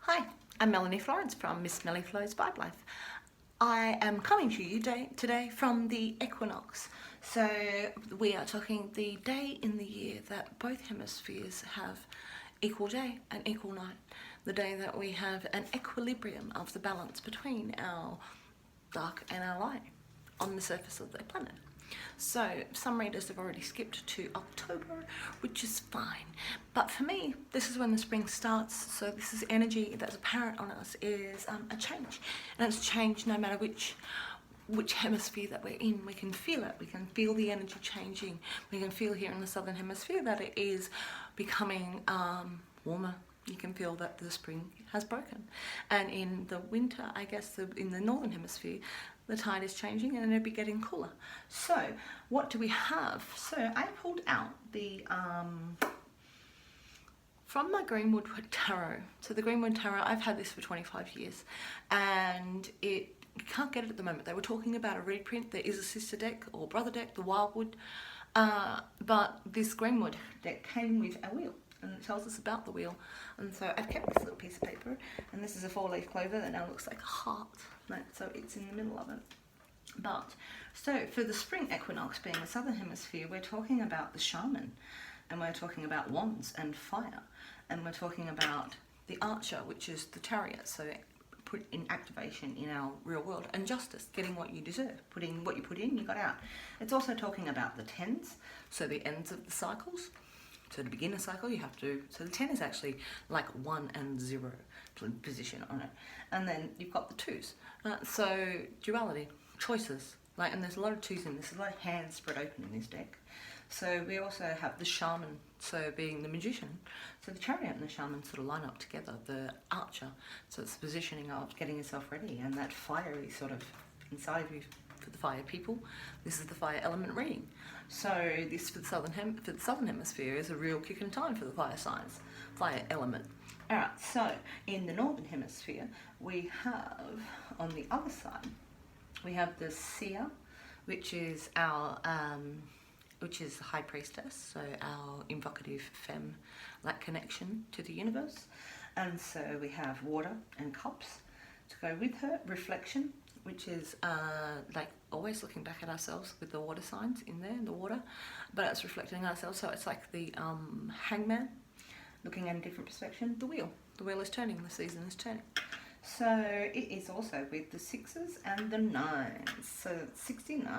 Hi, I'm Melanie Florence from Miss Melly Flows Vibe Life. I am coming to you today from the equinox. So we are talking the day in the year that both hemispheres have equal day and equal night. The day that we have an equilibrium of the balance between our dark and our light on the surface of the planet. So some readers have already skipped to October, which is fine. But for me, this is when the spring starts. So this is energy that's apparent on us is a change. And it's change no matter which hemisphere that we're in. We can feel it. We can feel the energy changing. We can feel here in the southern hemisphere that it is becoming warmer. You can feel that the spring has broken. And in the winter, I guess in the northern hemisphere, the tide is changing and it'll be getting cooler. So what do we have? So I pulled out the from my Greenwood Tarot. So the Greenwood Tarot, I've had this for 25 years and you can't get it at the moment. They were talking about a reprint. There is a sister deck or brother deck, the Wildwood, but this Greenwood deck came with a wheel. And it tells us about the wheel. And so I've kept this little piece of paper, and this is a 4-leaf clover that now looks like a heart. So it's in the middle of it. But, so for the spring equinox being the southern hemisphere, we're talking about the shaman, and we're talking about wands and fire, and we're talking about the archer, which is the chariot, so put in activation in our real world, and justice, getting what you deserve, putting what you put in, you got out. It's also talking about the tens, so the ends of the cycles. So to begin a cycle, you have to, so the 10 is actually like 1 and 0 position on it. And then you've got the 2s. So duality, choices, and there's a lot of 2s in this, there's a lot of hands spread open in this deck. So we also have the shaman, so being the magician. So the chariot and the shaman sort of line up together, the archer. So it's the positioning of getting yourself ready, and that fiery sort of inside of you. For the fire people, this is the fire element reading. So this for the southern hemisphere is a real kicking time for the fire signs, fire element. All right, so in the northern hemisphere, we have on the other side, we have the seer, which is our high priestess, so our invocative femme, like connection to the universe. And so we have water and cups to go with her, reflection, which is like always looking back at ourselves with the water signs in there, in the water, but it's reflecting ourselves, so it's like the hangman, looking at a different perspective. The wheel is turning, the season is turning. So it is also with the 6s and the 9s, so 69.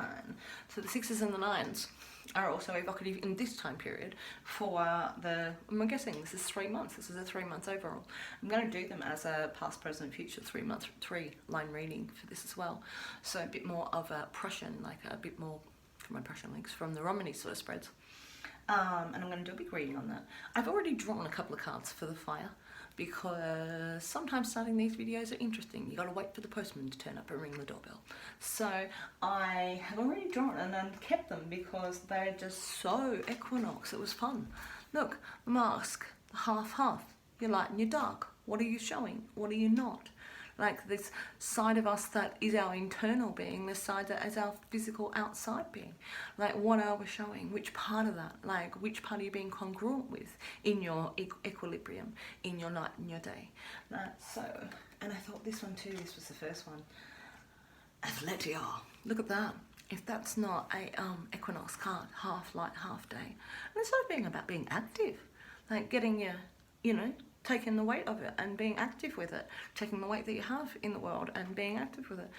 So the 6s and the 9s are also evocative in this time period for I'm guessing this is 3 months, this is a 3 months overall. I'm going to do them as a past, present, future 3-line reading for this as well. So a bit more of a Prussian, like a bit more from my Prussian links from the Romany sort of spreads. And I'm going to do a big reading on that. I've already drawn a couple of cards for the fire, because sometimes starting these videos are interesting. You got to wait for the postman to turn up and ring the doorbell. So I have already drawn and kept them because they're just so equinox. It was fun. Look, the mask, the half, your light and your dark. What are you showing? What are you not? Like this side of us that is our internal being, this side that is our physical outside being. Like what are we showing? Which part of that? Like which part are you being congruent with in your equilibrium, in your night and your day? So, and I thought this one too, this was the first one. Athletia, look at that. If that's not a equinox card, half light, half day. And it's sort of being about being active, like getting your, taking the weight of it and being active with it, taking the weight that you have in the world and being active with it.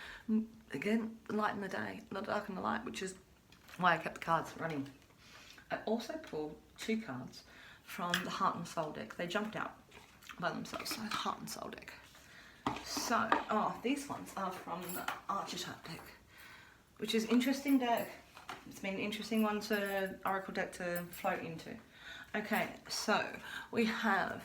Again, the light and the day, the dark and the light, which is why I kept the cards running. I also pulled 2 cards from the Heart and Soul deck. They jumped out by themselves, so the Heart and Soul deck. So, these ones are from the Archetype deck, which is interesting deck. It's been an interesting one to Oracle deck to float into. Okay, so we have,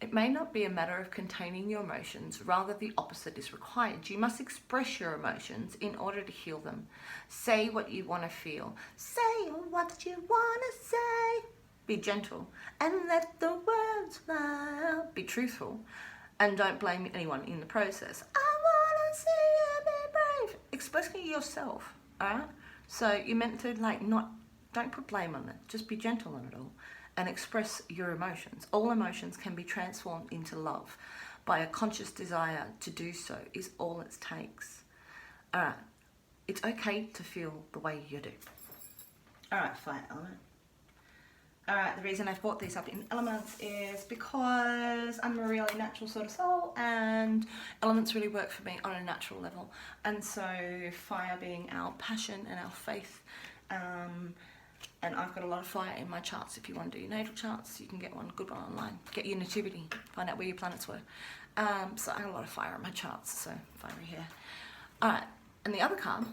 it may not be a matter of containing your emotions, rather the opposite is required. You must express your emotions in order to heal them. Say what you want to feel. Say what you want to say. Be gentle and let the words fly out. Be truthful and don't blame anyone in the process. I want to see you be brave. Expressing yourself, alright? So you're meant to don't put blame on it. Just be gentle on it all. And express your emotions. All emotions can be transformed into love by a conscious desire to do so is all it takes. All right, it's okay to feel the way you do. All right, fire element. All right, the reason I've brought these up in elements is because I'm a really natural sort of soul, and elements really work for me on a natural level. And so fire being our passion and our faith, and I've got a lot of fire in my charts. If you want to do your natal charts, you can get one, good one online. Get your nativity, find out where your planets were. So I have a lot of fire in my charts, so fiery here. All right, and the other card,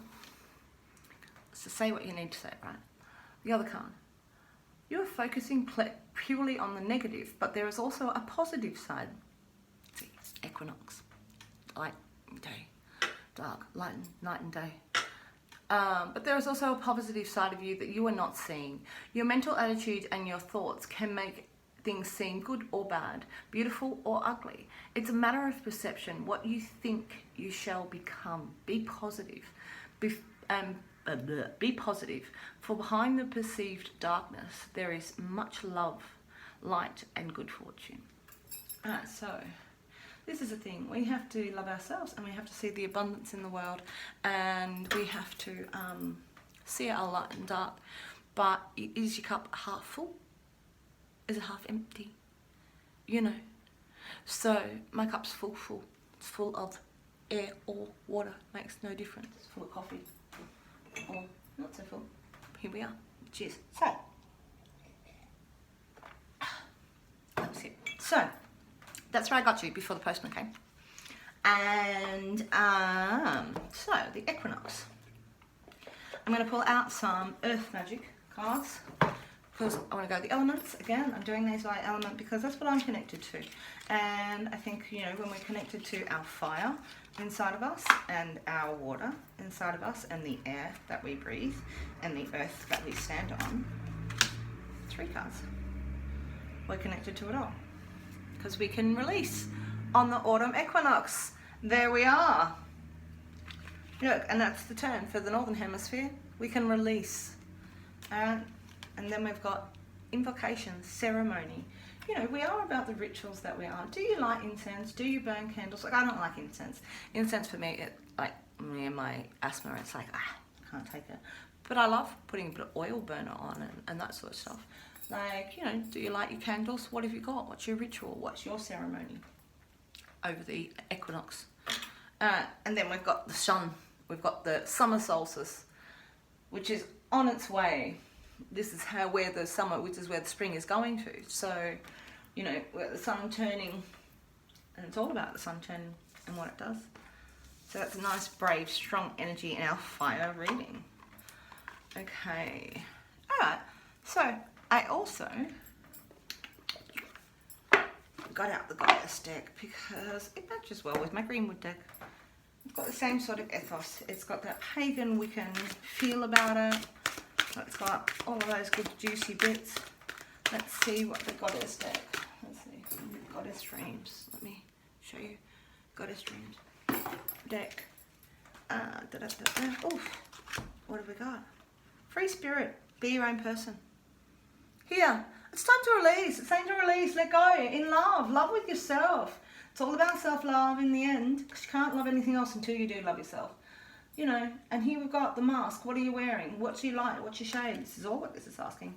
so say what you need to say, right? The other card, you're focusing purely on the negative, but there is also a positive side. See, equinox, light, day, dark, light, night and day. But there is also a positive side of you that you are not seeing. Your mental attitude and your thoughts can make things seem good or bad, beautiful or ugly. It's a matter of perception. What you think you shall become. Be positive. Be positive. For behind the perceived darkness, there is much love, light, and good fortune. Alright, so this is the thing. We have to love ourselves, and we have to see the abundance in the world, and we have to see our light and dark. But is your cup half full? Is it half empty? You know. So my cup's full. It's full of air or water. Makes no difference. It's full of coffee. Or not so full. Here we are. Cheers. So that was it. So that's where I got you before the postman came. And so the equinox. I'm going to pull out some earth magic cards because I want to go the elements. Again, I'm doing these by element because that's what I'm connected to. And I think, you know, when we're connected to our fire inside of us and our water inside of us and the air that we breathe and the earth that we stand on, 3 cards. We're connected to it all because we can release on the autumn equinox. There we are. Look, and that's the term for the northern hemisphere. We can release. And then we've got invocation, ceremony. You know, we are about the rituals that we are. Do you light incense? Do you burn candles? Like, I don't like incense. Incense for me, me and my asthma, it's like, can't take it. But I love putting a bit of oil burner on and that sort of stuff. Like, you know, do you light your candles? What have you got? What's your ritual? What's your ceremony over the equinox? And then we've got the sun. We've got the summer solstice, which is on its way. This is where the summer, which is where the spring is going to. So, you know, the sun turning, and it's all about the sun turning and what it does. So that's a nice, brave, strong energy in our fire reading. Okay. All right. So I also got out the goddess deck because it matches well with my greenwood deck. It's got the same sort of ethos. It's got that pagan Wiccan feel about it. It's got all of those good juicy bits. Let's see what the goddess deck. Let's see. Goddess dreams. Let me show you. Goddess dreams deck. Oof. What have we got? Free spirit. Be your own person. Here. It's time to release. It's time to release. Let go. In love. Love with yourself. It's all about self-love in the end, because you can't love anything else until you do love yourself. You know, and here we've got the mask. What are you wearing? What's your light? What's your shade? This is all what this is asking.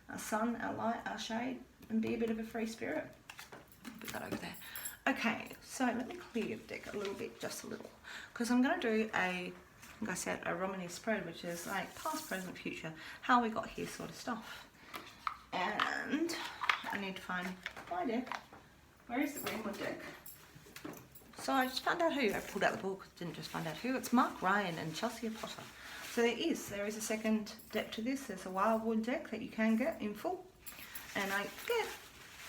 Our sun, our light, our shade, and be a bit of a free spirit. Put that over there. Okay, so let me clear the deck a little bit, just a little, because I'm going to do like I said, a Romany spread, which is like past, present, future, how we got here sort of stuff. And I need to find my deck. Where is the greenwood deck? So I just found out who. I pulled out the book, didn't just find out who. It's Mark Ryan and Chelsea Potter. So there is a second deck to this. There's a Wildwood deck that you can get in full. And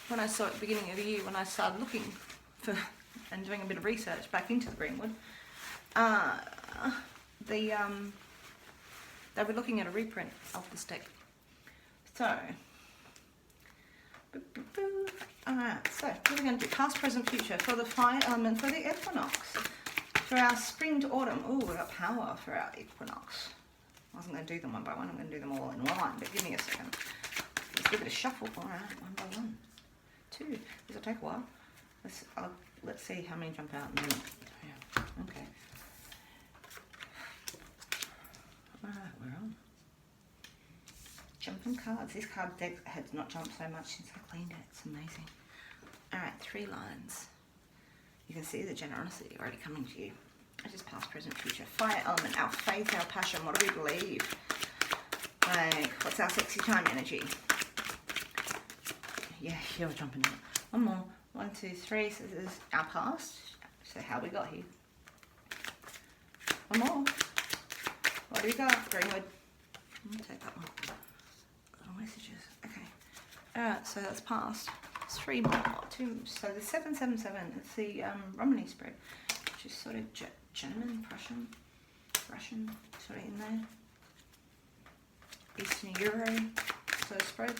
when I saw it at the beginning of the year, when I started looking for and doing a bit of research back into the greenwood, they were looking at a reprint of this deck. So, alright, so what are we going to do? Past, present, future for the fire element for the equinox. For our spring to autumn. Oh, we've got power for our equinox. I wasn't going to do them one by one. I'm going to do them all in one, but give me a second. Let's give it a shuffle. Alright, one by one. 2. This will take a while. Let's let's see how many jump out in a minute. Yeah. Okay. Alright, we're on. Jumping cards. This card deck has not jumped so much since I cleaned it. It's amazing. Alright, 3 lines. You can see the generosity already coming to you. I just past, present, future. Fire element, our faith, our passion. What do we believe? Like, what's our sexy time energy? Yeah, you're jumping in. One more. 1, 2, 3. So this is our past. So how we got here. One more. What do we got? Greenwood. I'm gonna take that one. Little messages. Okay. Alright, so that's past. 3 more. 2. So the 777. It's the Romany spread, which is sort of German, Prussian, Russian, sort of in there. Eastern Euro sort of spread.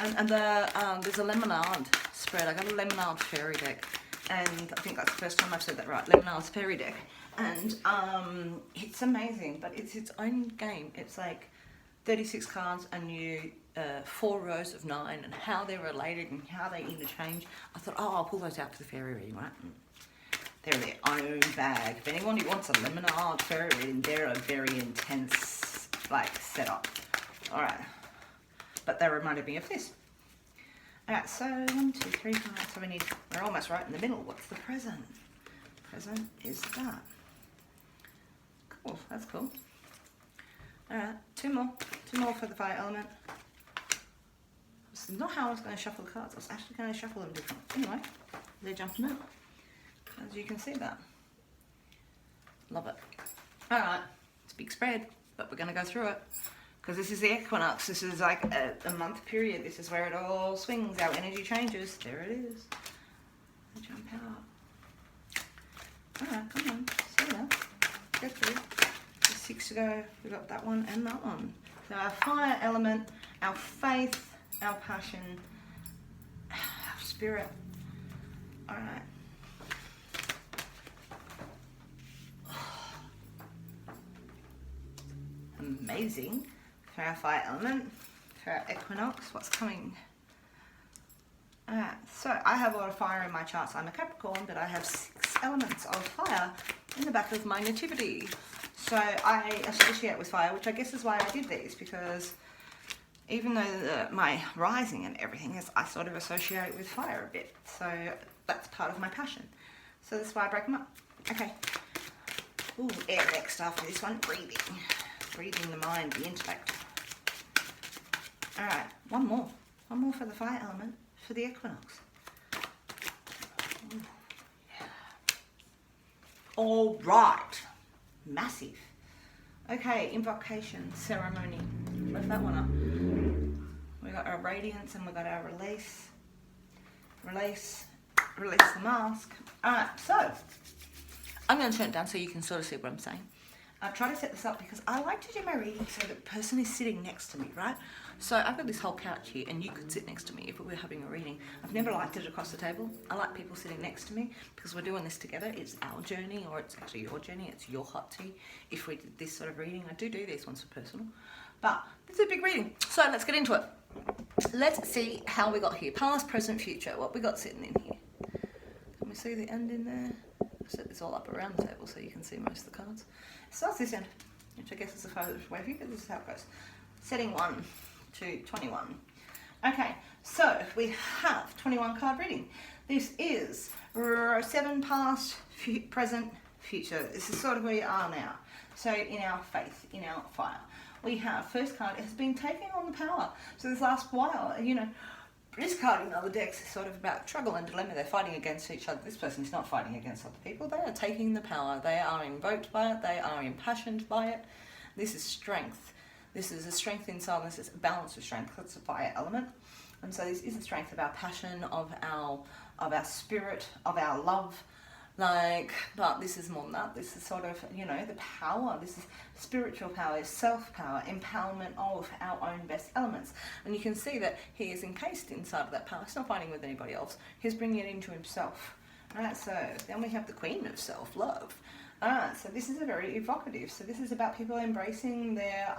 And there's a lemonade spread. I got a lemonade fairy deck, and I think that's the first time I've said that right. Lemonade's fairy deck, and it's amazing, but it's its own game. It's like 36 cards, and you 4 rows of 9, and how they're related and how they interchange. I thought, oh, I'll pull those out for the fairy reading, right? They're their own bag. If anyone who wants a lemonade fairy reading, they're a very intense like setup. All right. But they reminded me of this. Alright, so 1, 2, 3, 5. So we're almost right in the middle. What's the present? Present is that. Cool, that's cool. Alright, 2 more. 2 more for the fire element. This is not how I was going to shuffle the cards. I was actually going to shuffle them different. Anyway, they're jumping out. As you can see that. Love it. Alright, it's a big spread, but we're going to go through it. Because this is the equinox, this is like a month period, this is where it all swings, our energy changes. There it is. I jump out. Alright, come on, see that. Go through. There's 6 to go, we've got that one and that one. So our fire element, our faith, our passion, our spirit. Alright. Amazing. For our fire element, for our equinox, what's coming? Alright, so I have a lot of fire in my charts. I'm a Capricorn, but I have 6 elements of fire in the back of my nativity. So I associate with fire, which I guess is why I did these, because even though my rising and everything is, I sort of associate with fire a bit. So that's part of my passion. So that's why I break them up. Okay. Ooh, air next after this one. Breathing. Breathing the mind, the intellect. Alright, one more. One more for the fire element, for the equinox. Ooh, yeah. All right. Massive. Okay, invocation, ceremony. Lift that one up. We got our radiance and we got our release. Release the mask. Alright, so I'm going to turn it down so you can sort of see what I'm saying. I've tried to set this up because I like to do my reading so the person is sitting next to me, right? So I've got this whole couch here and you could sit next to me if we were having a reading. I've never liked it across the table. I like people sitting next to me because we're doing this together. It's our journey, or it's actually your journey. It's your hot tea. If we did this sort of reading, I do these ones for personal. But this is a big reading. So let's get into it. Let's see how we got here. Past, present, future. What we got sitting in here. Can we see the end in there? I've set this all up around the table so you can see most of the cards. So that's this end, which I guess is the farthest away from you, but this is how it goes. Setting 1 to 21. Okay, so we have 21 card reading. This is 7 past, present, future. This is sort of where you are now. So in our faith, in our fire. We have, first card has been taking on the power. So this last while, you know, this card in other decks is sort of about struggle and dilemma. They're fighting against each other. This person is not fighting against other people. They are taking the power. They are invoked by it. They are impassioned by it. This is strength. This is a strength inside. This is a balance of strength. That's a fire element. And so this is the strength of our passion, of our spirit, of our love. But this is more than that. This is sort of, you know, the power. This is spiritual power, self-power, empowerment of our own best elements. And you can see that he is encased inside of that power. He's not fighting with anybody else. He's bringing it into himself. Alright, so then we have the Queen of Self-Love. Alright, so this is a very evocative. So this is about people embracing their,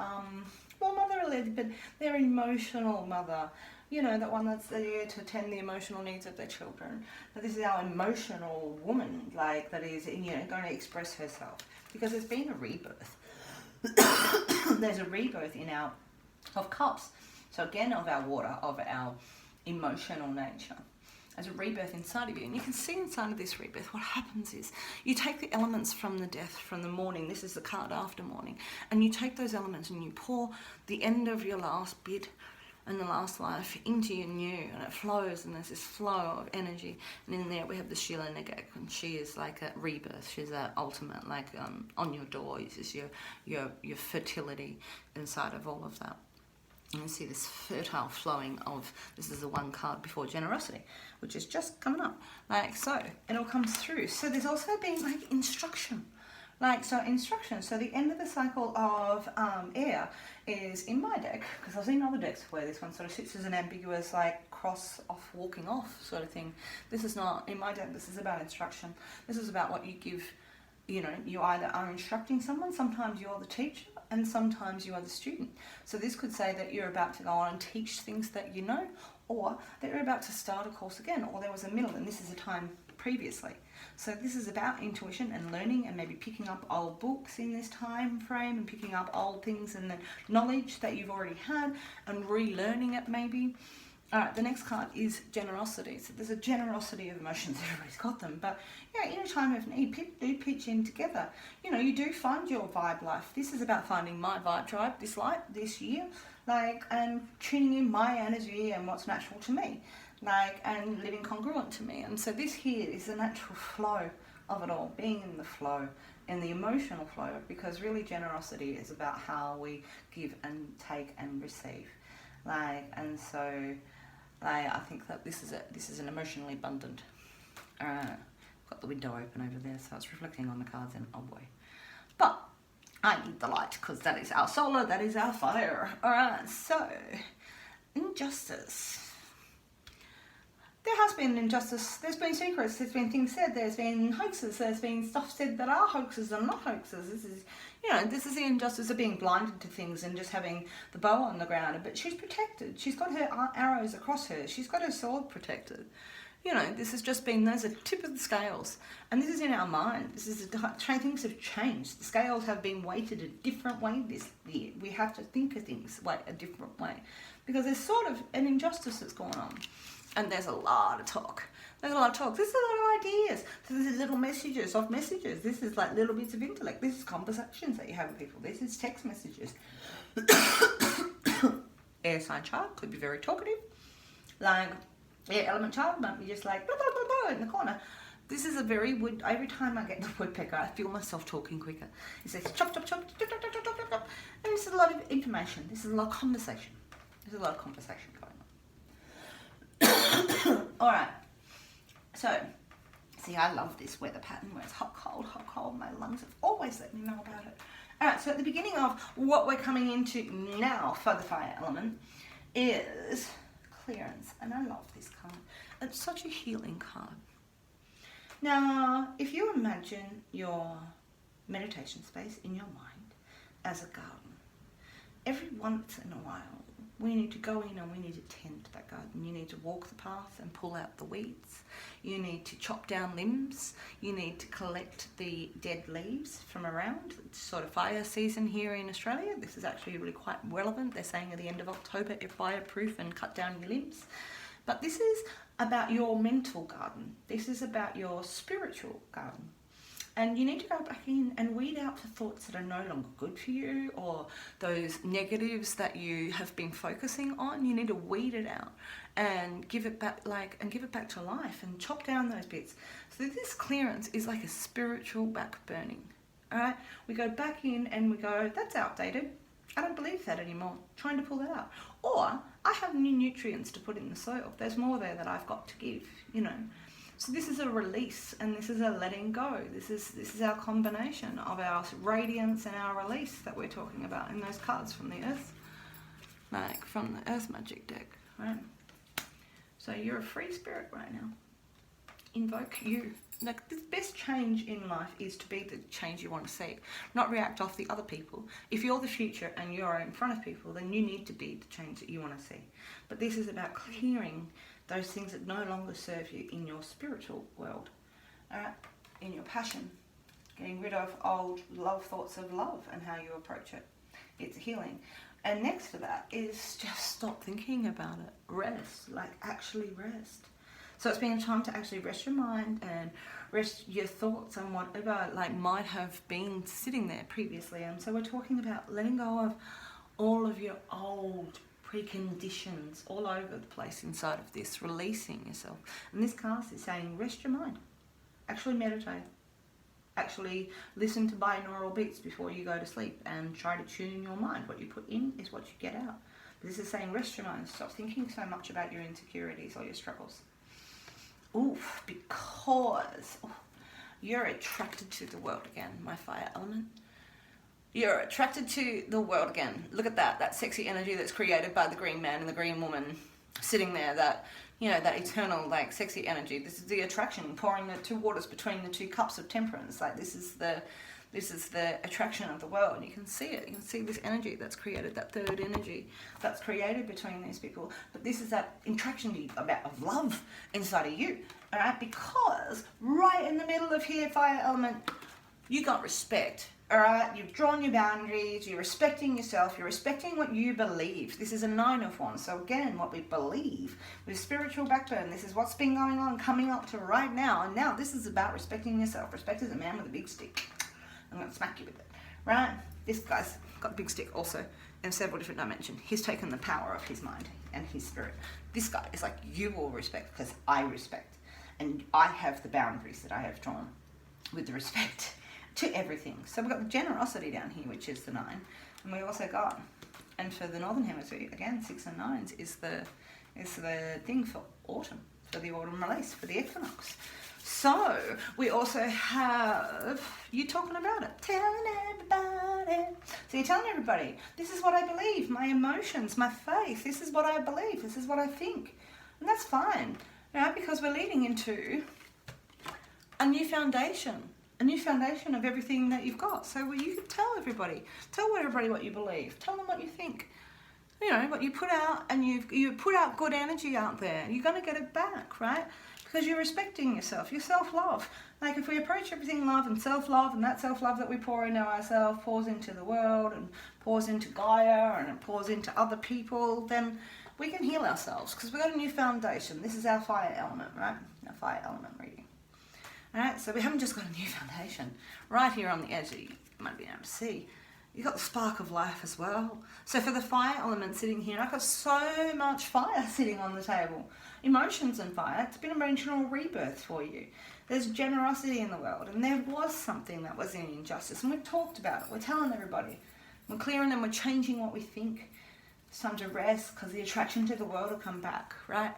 well, mother-led, but their emotional mother. You know, that one that's there to attend the emotional needs of their children. That this is our emotional woman, like, that is, you know, going to express herself. Because there's been a rebirth. There's a rebirth in our, of cups. So again, of our water, of our emotional nature. As a rebirth inside of you. And you can see inside of this rebirth, what happens is you take the elements from the death, from the morning. This is the card after morning. And you take those elements and you pour the end of your last bit and the last life into your new, and it flows, and there's this flow of energy. And in there we have the Sheila Negek, and she is like a rebirth. She's an ultimate, like, on your door is your fertility inside of all of that. And you see this fertile flowing of, this is the one card before generosity, which is just coming up, like so. It all comes through. So there's also been like instruction. Like, so instruction. So the end of the cycle of air is in my deck, because I've seen other decks where this one sort of sits as an ambiguous, like, cross off, walking off sort of thing. This is not, in my deck, this is about instruction. This is about what you give. You know, you either are instructing someone, sometimes you're the teacher, and sometimes you are the student. So this could say that you're about to go on and teach things that you know, or that you're about to start a course again, or there was a middle and this is a time previously. So this is about intuition and learning, and maybe picking up old books in this time frame, and picking up old things and the knowledge that you've already had and relearning it maybe. Alright, the next card is generosity. So there's a generosity of emotions, everybody's got them, but yeah, in a time of need, people do pitch in together. You know, you do find your vibe life. This is about finding my vibe tribe this year, like, and tuning in my energy and what's natural to me, like, and living congruent to me. And so this here is the natural flow of it all, being in the flow, in the emotional flow, because really generosity is about how we give and take and receive. Like, and so, like, I think that this is an emotionally abundant. Got the window open over there, so it's reflecting on the cards in an odd way. But I need the light, because that is our solar, that is our fire. Alright, so, injustice. There has been injustice, there's been secrets, there's been things said, there's been hoaxes, there's been stuff said that are hoaxes and not hoaxes. This is, you know, this is the injustice of being blinded to things and just having the bow on the ground. But she's protected. She's got her arrows across her. She's got her sword protected. You know, this has just been, there's a tip of the scales. And this is in our mind. This is, things have changed. The scales have been weighted a different way this year. We have to think of things like a different way. Because there's sort of an injustice that's going on. And there's a lot of talk. There's a lot of talk. There's a lot of ideas. So there's little messages of messages. This is like little bits of intellect. This is conversations that you have with people. This is text messages. Air sign child could be very talkative. Like, air element child might be just like blah, blah, blah, blah, in the corner. This is a very wood. Every time I get the woodpecker, I feel myself talking quicker. It says chop, chop, chop, chop, chop, chop, chop, chop, chop. And this is a lot of information. This is a lot of conversation. There's a lot of conversation going on. Alright, so, see, I love this weather pattern where it's hot, cold. My lungs have always let me know about it. Alright, so at the beginning of what we're coming into now for the fire element is clearance. And I love this card. It's such a healing card. Now, if you imagine your meditation space in your mind as a garden, every once in a while, we need to go in and we need to tend to that garden. You need to walk the path and pull out the weeds. You need to chop down limbs. You need to collect the dead leaves from around. It's sort of fire season here in Australia. This is actually really quite relevant. They're saying at the end of October, fireproof and cut down your limbs. But this is about your mental garden. This is about your spiritual garden. And you need to go back in and weed out the thoughts that are no longer good for you, or those negatives that you have been focusing on. You need to weed it out and give it back, to life, and chop down those bits. So this clearance is like a spiritual back burning. All right, we go back in and we go, that's outdated. I don't believe that anymore. Trying to pull that out, or I have new nutrients to put in the soil. There's more there that I've got to give. You know. So this is a release, and this is a letting go. This is our combination of our radiance and our release that we're talking about in those cards from the Earth, like from the Earth Magic deck, right? So you're a free spirit right now. invoke you. Like, the best change in life is to be the change you want to see, not react off the other people. If you're the future and you're in front of people, then you need to be the change that you want to see. But this is about clearing those things that no longer serve you in your spiritual world, all right? In your passion, getting rid of old love thoughts of love and how you approach it. It's healing. And next to that is just stop thinking about it. Rest, like actually rest. So it's been a time to actually rest your mind and rest your thoughts on whatever like might have been sitting there previously. And so we're talking about letting go of all of your old preconditions all over the place inside of this, releasing yourself. And this cast is saying rest your mind. Actually meditate. Actually listen to binaural beats before you go to sleep and try to tune your mind. What you put in is what you get out. But this is saying rest your mind. Stop thinking so much about your insecurities or your struggles. Oof, because you're attracted to the world again, my fire element. You're attracted to the world again. Look at that sexy energy that's created by the green man and the green woman sitting there, that, you know, that eternal, like, sexy energy. This is the attraction, pouring the two waters between the two cups of temperance. Like, this is the attraction of the world. You can see it. You can see this energy that's created, that third energy that's created between these people. But this is that attraction of love inside of you, all right? Because right in the middle of here, fire element, you got respect, all right? You've drawn your boundaries. You're respecting yourself. You're respecting what you believe. This is a 9 of Wands. So again, what we believe with spiritual backbone, this is what's been going on, coming up to right now. And now this is about respecting yourself. Respect is a man with a big stick. I'm going to smack you with it, right? This guy's got a big stick also in several different dimensions. He's taken the power of his mind and his spirit. This guy is like, you will respect because I respect. And I have the boundaries that I have drawn with the respect to everything. So we've got the generosity down here, which is the 9. And we also got, and for the Northern Hemisphere, again, 6 and 9s is the thing for autumn, for the autumn release, for the equinox. So we also have you talking about it, telling everybody. So you're telling everybody, this is what I believe, my emotions, my faith, this is what I believe, this is what I think. And that's fine, right? Because we're leading into a new foundation of everything that you've got. So you can tell everybody what you believe, tell them what you think. You know, what you put out, and you put out good energy out there, you're going to get it back, right? Because you're respecting yourself, your self-love. Like, if we approach everything love and self-love, and that self-love that we pour into ourselves pours into the world and pours into Gaia and it pours into other people, then we can heal ourselves because we've got a new foundation. This is our fire element, right? Our fire element reading. All right, so we haven't just got a new foundation. Right here on the edge that you might be able to see, you've got the spark of life as well. So for the fire element sitting here, I've got so much fire sitting on the table. Emotions and fire. It's been an emotional rebirth for you. There's generosity in the world, and there was something that was in injustice, and we've talked about it. We're telling everybody. We're clearing them. We're changing what we think. It's time to rest because the attraction to the world will come back, right?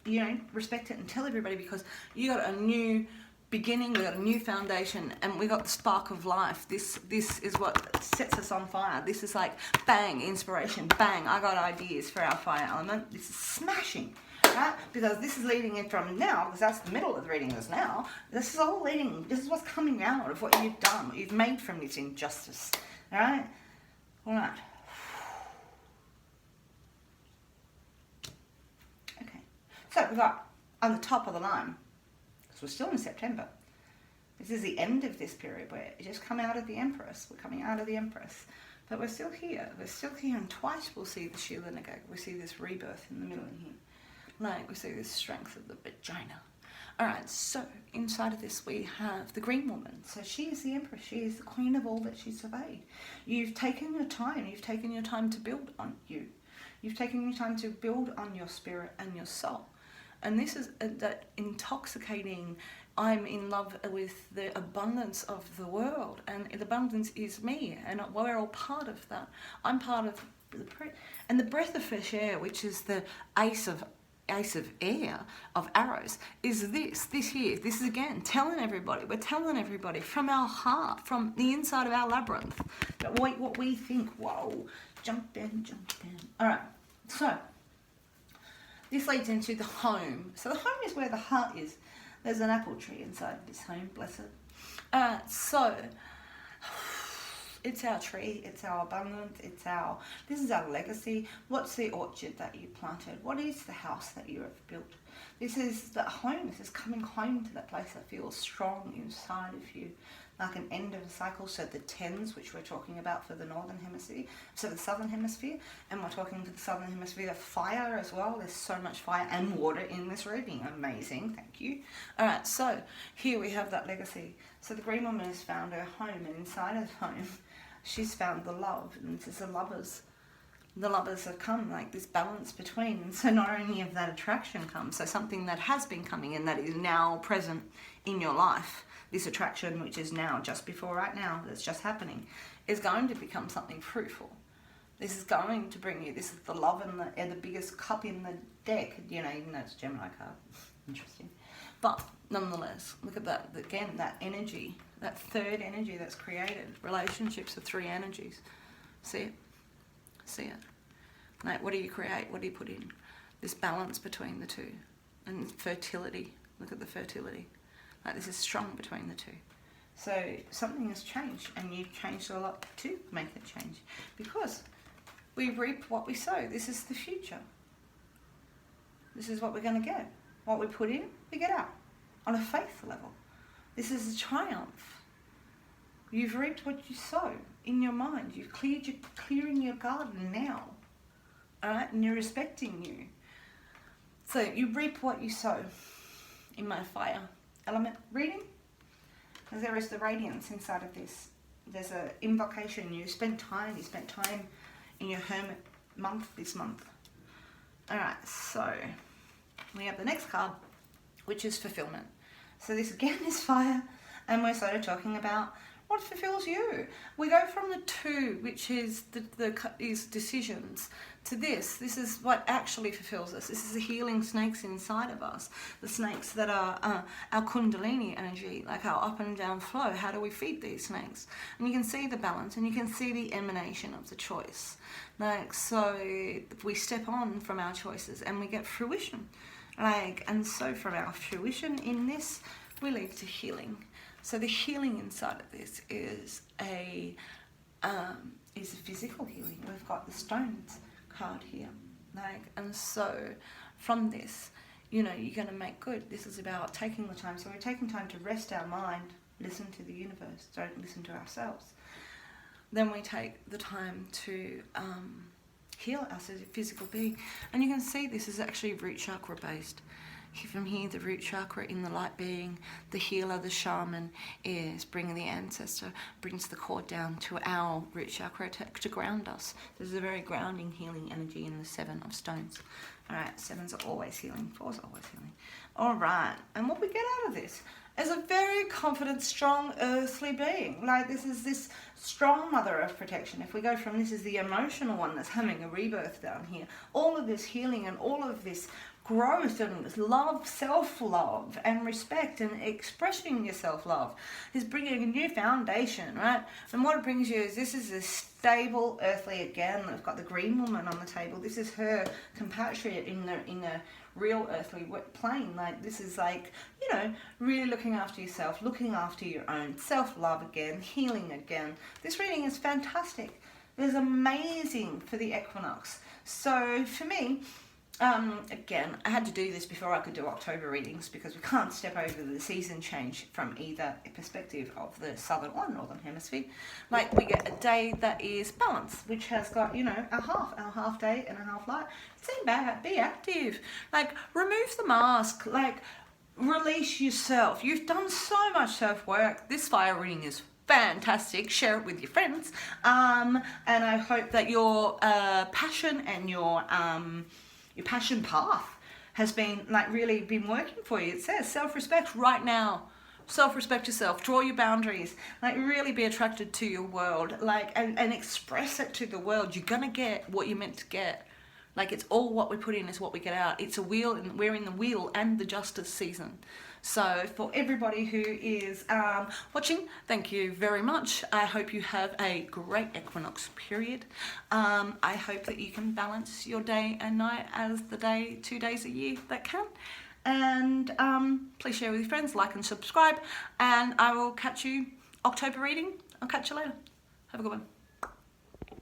You know, respect it and tell everybody, because you got a new beginning, we got a new foundation, and we got the spark of life. This is what sets us on fire. This is like bang, inspiration, bang, I got ideas for our fire element. This is smashing, right? Because this is leading in from now, because that's the middle of the reading is now. This is all leading, this is what's coming out of what you've done, what you've made from this injustice, all right? All right. Okay, so we've got on the top of the line, we're still in September. This is the end of this period where you just come out of the Empress. We're coming out of the Empress. But we're still here. We're still here, and twice we'll see the Sheila Nagag. We see this rebirth in the middle in here. Like, we see this strength of the vagina. Alright, so inside of this we have the Green Woman. So she is the Empress. She is the queen of all that she surveyed. You've taken your time. You've taken your time to build on you. You've taken your time to build on your spirit and your soul. And this is that intoxicating, I'm in love with the abundance of the world, and the abundance is me, and we're all part of that. I'm part of the breath of fresh air, which is the ace of air, of arrows, is this here. This is again telling everybody, we're telling everybody from our heart, from the inside of our labyrinth, that what we think. Whoa, jump in. All right, so this leads into the home. So the home is where the heart is. There's an apple tree inside this home, bless it. So it's our tree, it's our abundance, this is our legacy. What's the orchard that you planted? What is the house that you have built? This is the home, this is coming home to that place that feels strong inside of you, like an end of a cycle. So the tens, which we're talking about for the northern hemisphere, so the southern hemisphere, and we're talking to the southern hemisphere, the fire as well. There's so much fire and water in this reading. Amazing, thank you. All right, so here we have that legacy. So the green woman has found her home, and inside of home, she's found the love, and this is the lovers. The lovers have come, like this balance between. And so not only of that attraction comes, so something that has been coming and that is now present in your life, this attraction which is now, just before right now, that's just happening, is going to become something fruitful. This is going to bring you, this is the love and the biggest cup in the deck, you know, even though it's a Gemini card. Interesting. But nonetheless, look at that, again, that energy, that third energy that's created. Relationships are three energies. See it? See it? Like, what do you create? What do you put in? This balance between the two. And fertility. Look at the fertility. Like, this is strong between the two. So something has changed, and you've changed a lot to make it change. Because we reap what we sow. This is the future. This is what we're going to get. What we put in, we get out. On a faith level. This is a triumph. You've reaped what you sow in your mind. You've clearing your garden now. Alright? And you're respecting you. So you reap what you sow in my fire element reading. Because there is the radiance inside of this. There's an invocation. You spent time in your hermit month this month. Alright, so we have the next card, which is fulfillment. So this again is fire, and we're sort of talking about what fulfills you. We go from the two, which is is decisions, to this. This is what actually fulfills us. This is the healing snakes inside of us. The snakes that are our kundalini energy, like our up and down flow. How do we feed these snakes? And you can see the balance, and you can see the emanation of the choice. Like, so we step on from our choices and we get fruition. Like, and so from our fruition in this, we lead to healing. So the healing inside of this is a physical healing. We've got the stones card here, like, and so from this, you know, you're going to make good. This is about taking the time. So we're taking time to rest our mind, listen to the universe, don't listen to ourselves. Then we take the time to heal us as a physical being, and you can see this is actually root chakra based. From here, the root chakra in the light being, the healer, the shaman, is bringing the ancestor, brings the cord down to our root chakra to ground us. There's a very grounding, healing energy in the seven of stones. All right, sevens are always healing, fours are always healing. All right, and what we get out of this is a very confident, strong, earthly being. Like, this is this strong mother of protection. If we go from this is the emotional one that's having a rebirth down here, all of this healing and all of this growth and love, self-love and respect and expressing your self-love is bringing a new foundation, right? And what it brings you is this is a stable earthly, again, we've got the green woman on the table. This is her compatriot in the real earthly plane. Like, this is like, you know, really looking after yourself, looking after your own self-love again, healing again. This reading is fantastic. It is amazing for the equinox. So for me, again, I had to do this before I could do October readings because we can't step over the season change from either a perspective of the southern or northern hemisphere. Like, we get a day that is balanced, which has got, you know, our half day and a half light. Stay back, be active. Like, remove the mask. Like, release yourself. You've done so much self-work. This fire reading is fantastic. Share it with your friends. And I hope that your passion and your passion path has been, like, really been working for you. It says self-respect right now. Self-respect yourself. Draw your boundaries. Like, really be attracted to your world. Like, and express it to the world. You're gonna get what you're meant to get. Like, it's all what we put in is what we get out. It's a wheel, and we're in the wheel and the justice season. So for everybody who is watching, thank you very much. I hope you have a great equinox period. I hope that you can balance your day and night as the 2 days a year that can. And please share with your friends, like and subscribe, and I will catch you October reading. I'll catch you later. Have a good one.